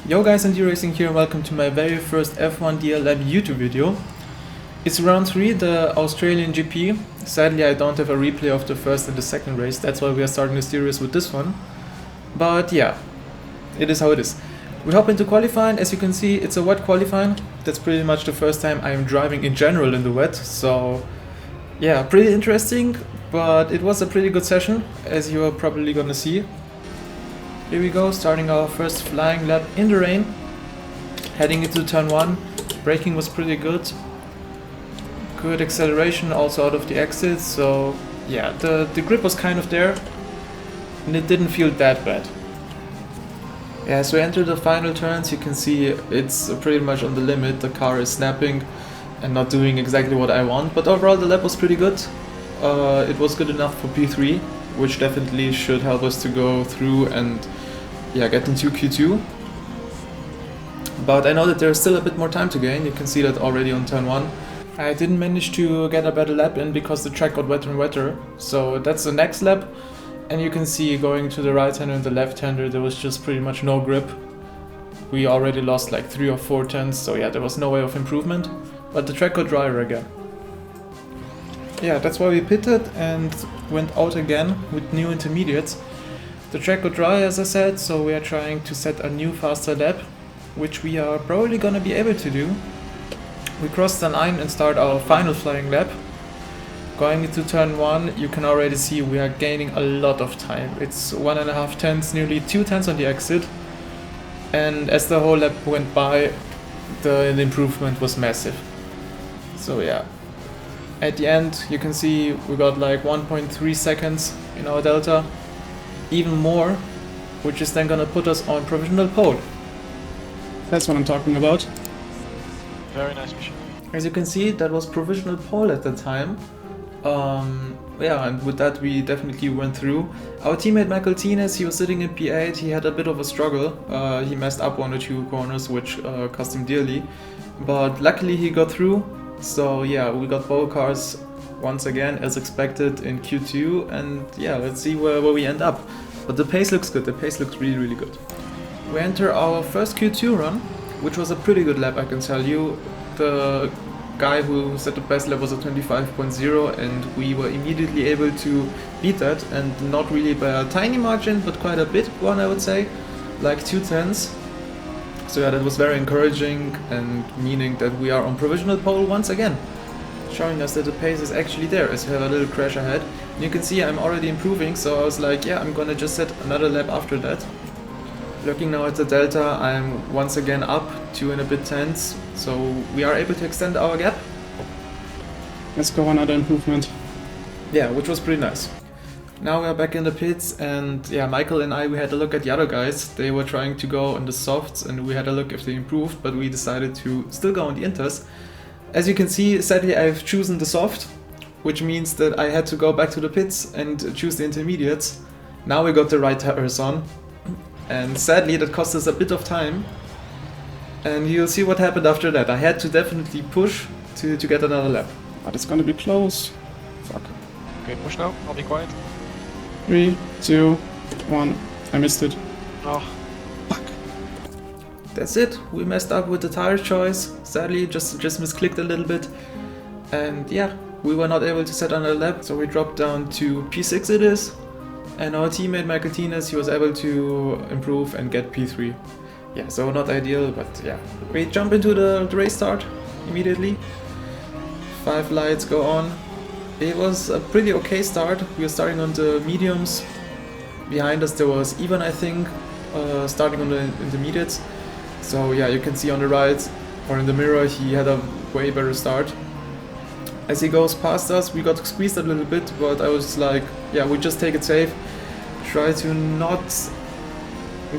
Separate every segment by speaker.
Speaker 1: Yo guys, and Racing here, welcome to my very first F1 DLM YouTube video. It's round 3, the Australian GP. Sadly I don't have a replay of the first and the second race, that's why we are starting the series with this one. But yeah, it is how it is. We hop into qualifying. As you can see, it's a wet qualifying. That's pretty much the first time I am driving in general in the wet, so yeah, pretty interesting, but it was a pretty good session, as you are probably gonna see. Here we go, starting our first flying lap in the rain, heading into turn 1. Braking was pretty good. Good acceleration also out of the exit, so yeah, the grip was kind of there and it didn't feel that bad. Yeah, as we enter the final turns, you can see it's pretty much on the limit. The car is snapping and not doing exactly what I want, but overall the lap was pretty good. It was good enough for P3, which definitely should help us to go through and yeah, get into Q2. But I know that there's still a bit more time to gain. You can see that already on turn 1. I didn't manage to get a better lap in because the track got wetter and wetter. So that's the next lap. And you can see going to the right hander and the left hander, there was just pretty much no grip. We already lost like 3 or 4 tenths, so yeah, there was no way of improvement. But the track got drier again. Yeah, that's why we pitted and went out again with new intermediates. The track got dry, as I said, so we are trying to set a new faster lap, which we are probably gonna be able to do. We crossed the line and start our final flying lap. Going into turn 1, you can already see we are gaining a lot of time. It's 1.5 tenths, nearly 2 tenths on the exit. And as the whole lap went by, the improvement was massive. So yeah. At the end, you can see we got like 1.3 seconds in our delta, even more, which is then gonna put us on provisional pole.
Speaker 2: That's what I'm talking about.
Speaker 3: Very nice mission.
Speaker 1: As you can see, that was provisional pole at the time. Yeah, and with that we definitely went through. Our teammate Michael Tines, he was sitting in P8, he had a bit of a struggle. He messed up 1 or 2 corners, which cost him dearly. But luckily he got through. So yeah, we got both cars once again as expected in Q2, and yeah, let's see where we end up. But the pace looks good, the pace looks really good. We enter our first Q2 run, which was a pretty good lap, I can tell you. The guy who set the best lap was a 25.0 and we were immediately able to beat that, and not really by a tiny margin, but quite a big one, I would say, like 2 tenths. So yeah, that was very encouraging and meaning that we are on provisional pole once again, showing us that the pace is actually there as we have a little crash ahead. And you can see I'm already improving, so I was like, yeah, I'm gonna just set another lap after that. Looking now at the delta, I'm once again up 2 and a bit tenths, so we are able to extend our gap.
Speaker 2: Let's go another improvement.
Speaker 1: Yeah, which was pretty nice. Now we are back in the pits, and yeah, Michael and I, we had a look at the other guys. They were trying to go on the softs and we had a look if they improved, but we decided to still go on the inters. As you can see, sadly I've chosen the soft, which means that I had to go back to the pits and choose the intermediates. Now we got the right tires on, and sadly that cost us a bit of time. And you'll see what happened after that. I had to definitely push to get another lap.
Speaker 2: But it's gonna be close. Fuck.
Speaker 3: Okay, push now. I'll be quiet.
Speaker 2: 3, 2, 1. I missed it.
Speaker 3: Oh,
Speaker 1: That's it, we messed up with the tire choice. Sadly, just misclicked a little bit. And yeah, we were not able to set another lap, so we dropped down to P6 it is. And our teammate Michael Tines, he was able to improve and get P3. Yeah, so not ideal, but yeah. We jump into the race start immediately. 5 lights go on. It was a pretty okay start. We were starting on the mediums. Behind us there was Ivan, I think, starting on the intermediates. So yeah, you can see on the right or in the mirror he had a way better start. As he goes past us, we got squeezed a little bit, but I was like, yeah, we just take it safe. Try to not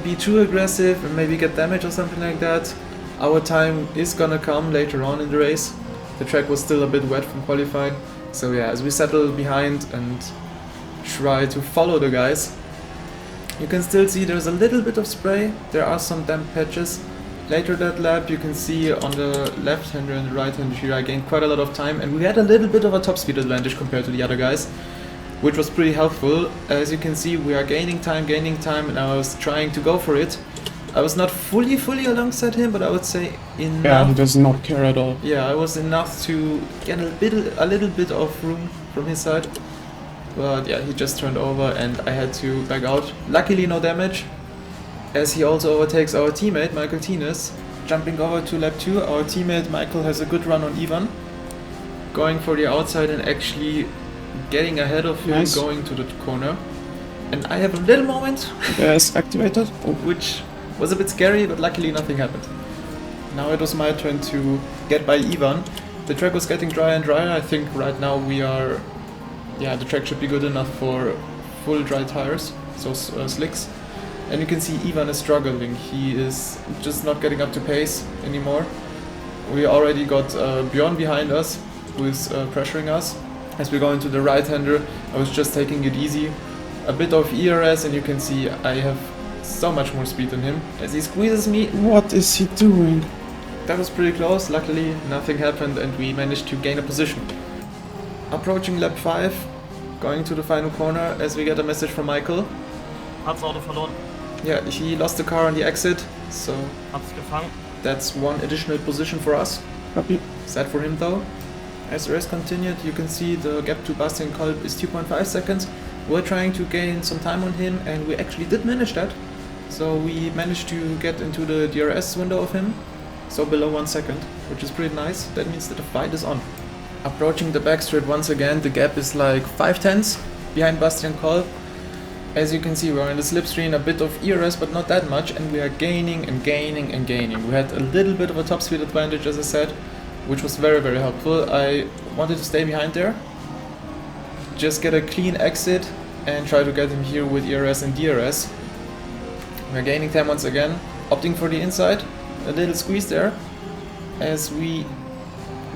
Speaker 1: be too aggressive and maybe get damage or something like that. Our time is gonna come later on in the race. The track was still a bit wet from qualifying. So yeah, as we settle behind and try to follow the guys, you can still see there's a little bit of spray. There are some damp patches. Later that lap you can see on the left hander and the right hander here I gained quite a lot of time, and we had a little bit of a top speed advantage compared to the other guys, which was pretty helpful. As you can see, we are gaining time, and I was trying to go for it. I was not fully alongside him, but I would say enough.
Speaker 2: Yeah, he does not care at all.
Speaker 1: Yeah, I was enough to get a little bit of room from his side. But yeah, he just turned over and I had to back out. Luckily no damage, as he also overtakes our teammate Michael Tines. Jumping over to lap 2, our teammate Michael has a good run on Ivan, going for the outside and actually getting ahead of him,
Speaker 2: Nice.
Speaker 1: going to the corner. And I have a little moment,
Speaker 2: Yes, activated. Oh.
Speaker 1: which was a bit scary, but luckily nothing happened. Now it was my turn to get by Ivan. The track was getting drier and drier. I think right now we are... Yeah, the track should be good enough for full dry tires, so slicks. And you can see Ivan is struggling. He is just not getting up to pace anymore. We already got Bjorn behind us, who is pressuring us. As we go into the right-hander, I was just taking it easy. A bit of ERS and you can see I have so much more speed than him. As he squeezes me,
Speaker 2: What is he doing?
Speaker 1: that was pretty close. Luckily nothing happened and we managed to gain a position. Approaching lap 5, going to the final corner as we get a message from Michael.
Speaker 4: Hab's Auto verloren.
Speaker 1: Yeah, he lost the car on the exit, so
Speaker 4: Hab's gefangen.
Speaker 1: that's one additional position for us.
Speaker 2: Copy.
Speaker 1: Sad for him though. As the race continued, you can see the gap to Bastian Kolb is 2.5 seconds. We're trying to gain some time on him and we actually did manage that. So we managed to get into the DRS window of him, so below 1 second, which is pretty nice. That means that the fight is on. Approaching the backstretch once again, the gap is like 5/10 behind Bastian Kolb. As you can see, we're in the slipstream, a bit of ERS but not that much, and we are gaining and gaining and gaining. We had a little bit of a top speed advantage, as I said, which was very helpful. I wanted to stay behind there, just get a clean exit and try to get him here with ERS and DRS. We're gaining time once again, opting for the inside, a little squeeze there as we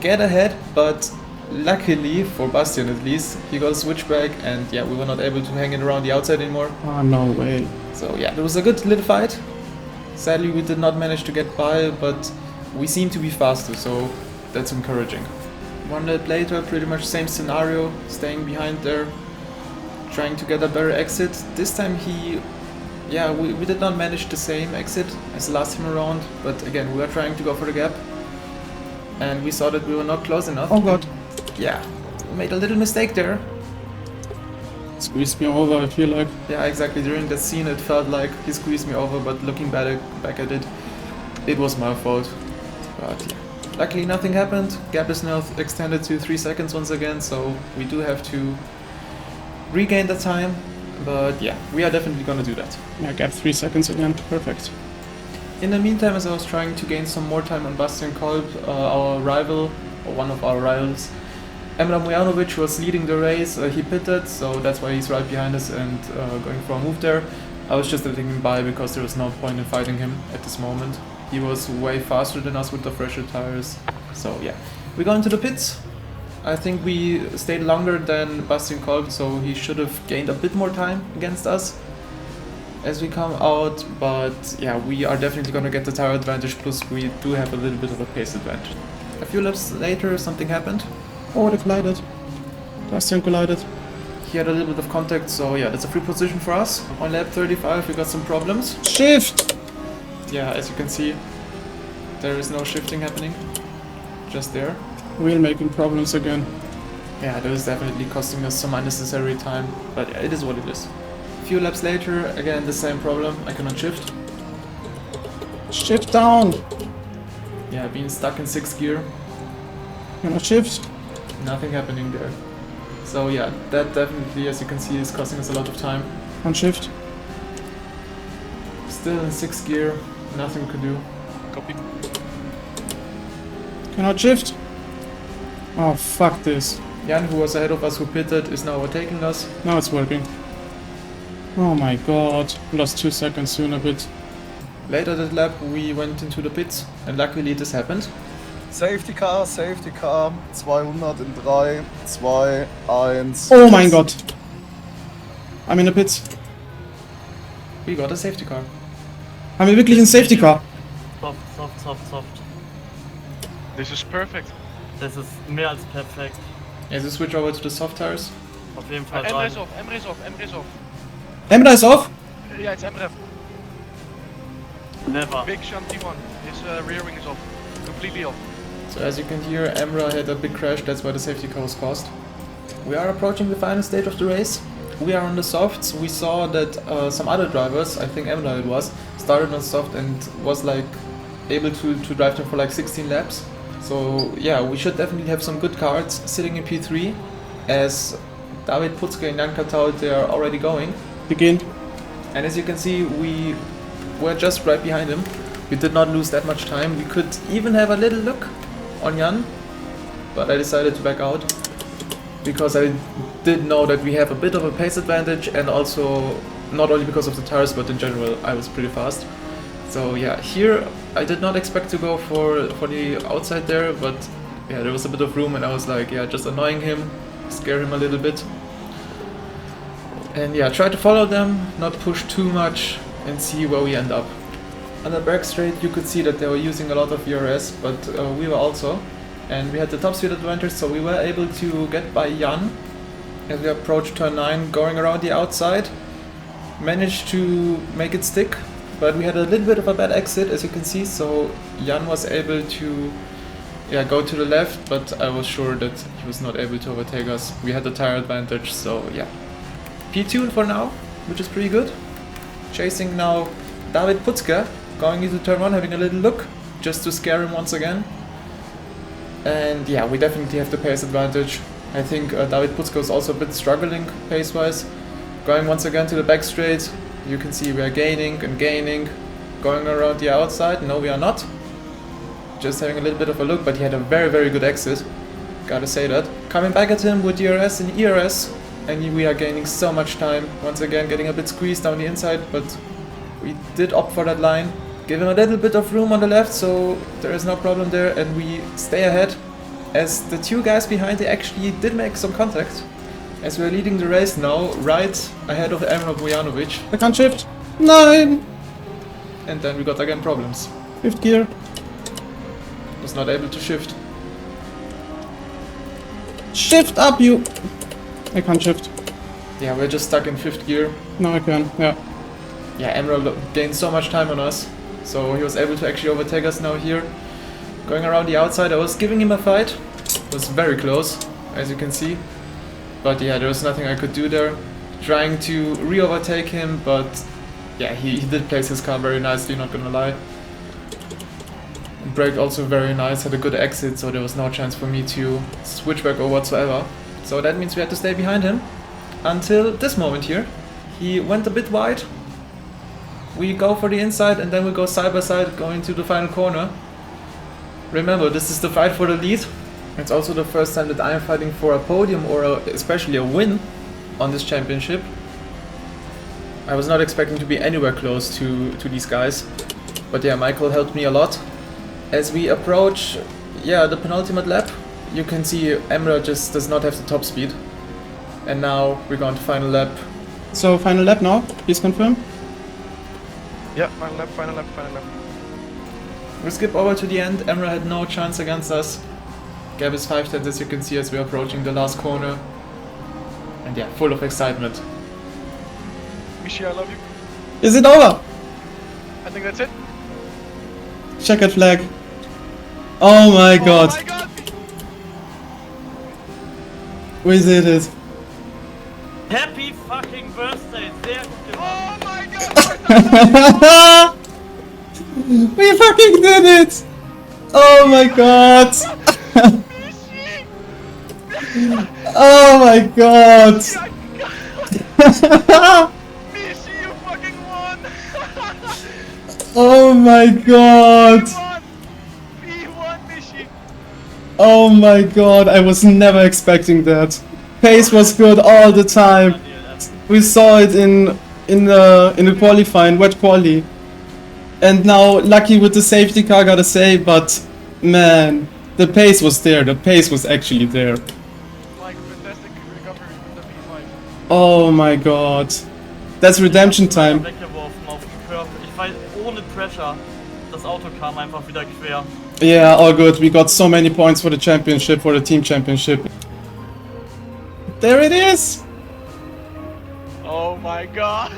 Speaker 1: get ahead, but luckily for Bastian at least, he got a switchback and yeah, we were not able to hang it around the outside anymore.
Speaker 2: Oh, no way.
Speaker 1: So yeah, there was a good little fight. Sadly we did not manage to get by, but we seem to be faster, so that's encouraging. One lap later, pretty much same scenario, staying behind there, trying to get a better exit. This time we did not manage the same exit as last time around, but again, we were trying to go for the gap. And we saw that we were not close enough.
Speaker 2: Oh god.
Speaker 1: Yeah, we made a little mistake there.
Speaker 2: Squeezed me over, I feel like.
Speaker 1: Yeah, exactly. During that scene, it felt like he squeezed me over, but looking back at it, it was my fault. But yeah, luckily nothing happened. Gap is now extended to 3 seconds once again, so we do have to regain the time. But yeah, we are definitely gonna do that.
Speaker 2: Yeah, gap 3 seconds again. Perfect.
Speaker 1: In the meantime, as I was trying to gain some more time on Bastian Kolb, our rival, or one of our rivals, Emre Mujanovic was leading the race. He pitted, so that's why he's right behind us and going for a move there. I was just letting him by because there was no point in fighting him at this moment. He was way faster than us with the fresher tires. So yeah, we go into the pits. I think we stayed longer than Bastian Kolb, so he should have gained a bit more time against us as we come out, but yeah, we are definitely gonna get the tire advantage, plus we do have a little bit of a pace advantage. A few laps later, something happened.
Speaker 2: Oh, they collided. Bastian collided.
Speaker 1: He had a little bit of contact, so yeah, that's a free position for us. On lap 35 we got some problems.
Speaker 2: Shift!
Speaker 1: Yeah, as you can see, there is no shifting happening, just there.
Speaker 2: Wheel making problems again.
Speaker 1: Yeah, that is definitely costing us some unnecessary time, but yeah, it is what it is. A few laps later, again the same problem, I cannot shift.
Speaker 2: Shift down!
Speaker 1: Yeah, being stuck in 6th gear,
Speaker 2: Cannot shift.
Speaker 1: nothing happening there. So yeah, that definitely, as you can see, is costing us a lot of time.
Speaker 2: Can't shift.
Speaker 1: Still in 6th gear, nothing we could do.
Speaker 3: Copy.
Speaker 2: Cannot shift. Oh, fuck this.
Speaker 1: Jan, who was ahead of us, who pitted, is now overtaking us.
Speaker 2: Now it's working. Oh my god. Lost 2 seconds soon a bit.
Speaker 1: Later that lap we went into the pits and luckily this happened.
Speaker 5: Safety car, 200 in 3, 2, 1.
Speaker 2: Oh mein Gott. I'm in the pits.
Speaker 1: We got a safety car.
Speaker 2: Haben wir wirklich ein Safety Car?
Speaker 4: Soft.
Speaker 3: This is perfect.
Speaker 4: Das ist mehr als perfekt.
Speaker 1: As we switch over to the soft tires.
Speaker 4: Auf jeden Fall
Speaker 3: Emre
Speaker 4: rein.
Speaker 3: is off, Emre is off, Emre is off.
Speaker 2: Emre ist off?
Speaker 3: Yeah, it's Emre.
Speaker 4: Never.
Speaker 3: Big shanty one. His rear wing is off. Completely off.
Speaker 1: So as you can hear, Emra had a big crash, that's why the safety car was caused. We are approaching the final stage of the race. We are on the softs. We saw that some other drivers, I think Emra it was, started on soft and was like able to drive them for like 16 laps. So yeah, we should definitely have some good cards sitting in P3 as David Putzke and Jan Katau, they are already going.
Speaker 2: Begin.
Speaker 1: And as you can see, we were just right behind him. We did not lose that much time. We could even have a little look on Jan, but I decided to back out because I did know that we have a bit of a pace advantage, and also not only because of the tires, but in general I was pretty fast. So yeah, here I did not expect to go for the outside there, but yeah, there was a bit of room and I was like, yeah, just annoying him, scare him a little bit. And yeah, try to follow them, not push too much, and see where we end up. On the back straight you could see that they were using a lot of ERS, but we were also. And we had the top speed advantage, so we were able to get by Jan as we approached turn 9, going around the outside. Managed to make it stick, but we had a little bit of a bad exit, as you can see, so Jan was able to go to the left, but I was sure that he was not able to overtake us. We had the tire advantage, so yeah. P2 for now, which is pretty good. Chasing now David Putzke, going into turn 1, having a little look, just to scare him once again. And yeah, we definitely have the pace advantage. I think David Putzke is also a bit struggling pace-wise. Going once again to the back straight, you can see we are gaining and gaining. Going around the outside, no we are not. Just having a little bit of a look, but he had a very, very good exit. Gotta say that. Coming back at him with DRS and ERS, and we are gaining so much time. Once again getting a bit squeezed down the inside, but we did opt for that line. Give him a little bit of room on the left, so there is no problem there, and we stay ahead. As the two guys behind, they actually did make some contact. As we are leading the race now, right ahead of Emra Bojanovic.
Speaker 2: I can't shift. 9!
Speaker 1: And then we got again problems.
Speaker 2: 5th gear.
Speaker 1: Was not able to shift.
Speaker 2: Shift up, you! I can't shift.
Speaker 1: Yeah, we're just stuck in 5th gear.
Speaker 2: No, I can, yeah.
Speaker 1: Yeah, Emra gained so much time on us, so he was able to actually overtake us now here. Going around the outside, I was giving him a fight. It was very close, as you can see. But yeah, there was nothing I could do there. Trying to re-overtake him, but yeah, he did place his car very nicely, not gonna lie. Braked also very nice, had a good exit, so there was no chance for me to switch back or whatsoever. So that means we had to stay behind him until this moment here. He went a bit wide. We go for the inside and then we go side by side going to the final corner. Remember, this is the fight for the lead. It's also the first time that I am fighting for a podium or especially a win on this championship. I was not expecting to be anywhere close to these guys. But yeah, Michael helped me a lot. As we approach the penultimate lap, you can see Emra just does not have the top speed. And now we're going to final lap.
Speaker 2: So, final lap now, please confirm.
Speaker 3: Yeah, final lap, final lap, final lap.
Speaker 1: We skip over to the end. Emra had no chance against us. Gap is 5 tenths, as you can see, as we're approaching the last corner. And yeah, full of excitement.
Speaker 3: Michi, I love you.
Speaker 2: Is it over?
Speaker 3: I think that's it.
Speaker 2: Checkered flag. Oh my god.
Speaker 3: Oh my god!
Speaker 2: We did it.
Speaker 4: Happy fucking birthday! Sehr gut gemacht.
Speaker 3: Oh my god!
Speaker 2: We fucking did it! Oh my god! Oh my god!
Speaker 3: Michi, you fucking won!
Speaker 2: Oh my god!
Speaker 3: We won, Michi!
Speaker 2: Oh my god, I was never expecting that. Pace was good all the time. We saw it in the qualifying, wet quali. And now, lucky with the safety car, gotta say, but man, the pace was there, the pace was actually there.
Speaker 3: Like, fantastic recovery from the P5.
Speaker 2: Oh my god. That's redemption time.
Speaker 4: Weggeworfen auf die Curve. Ich weiß, ohne Pressure, das Auto kam einfach wieder quer.
Speaker 2: Yeah, all good. We got so many points for the championship, for the team championship. There it is!
Speaker 3: Oh my god!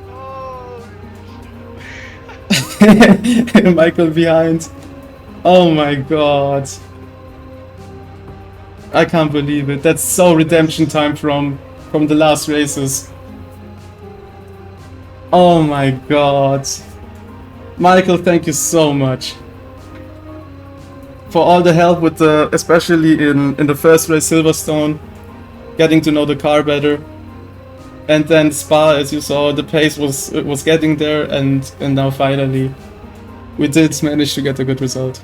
Speaker 3: Oh,
Speaker 2: Michael behind. Oh my god. I can't believe it. That's so redemption time from the last races. Oh my god. Michael, thank you so much for all the help with the, especially in the first race Silverstone, getting to know the car better. And then Spa, as you saw, the pace was getting there, and now finally we did manage to get a good result.